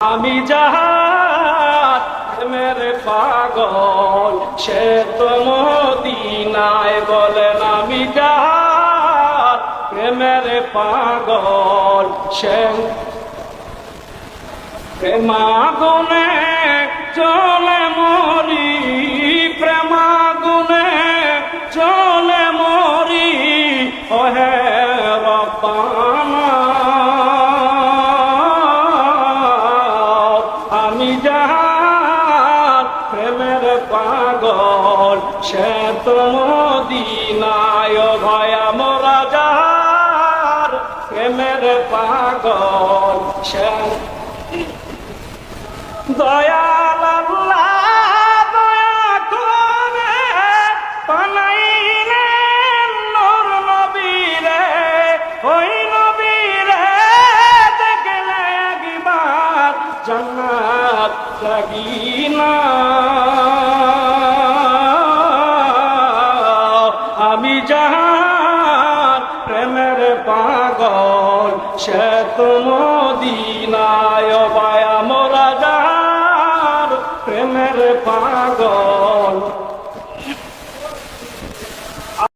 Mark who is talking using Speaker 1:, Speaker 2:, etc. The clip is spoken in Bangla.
Speaker 1: আমি যাহার প্রেমের পাগল সে তো মদিনায় বলেন। আমি যাহার প্রেমের পাগল সে প্রেমাগুনে চলে মরি, প্রেমাগুনে চলে মরি। ওহে রব্বানা আমি যাহার প্রেমের পাগল সে তো মদিনায় ভয়া মোরা যাহার প্রেমের পাগল সে দয়াল আল্লাহ দয়া করে বানাইলেন নূর নবীরে। ওই নবীরে দেখলে একবার জান্নাত লাগি না। আমি যাহার প্রেমের পাগল সে তো মদিনায় বায়া মোরা যাহার প্রেমের পাগল।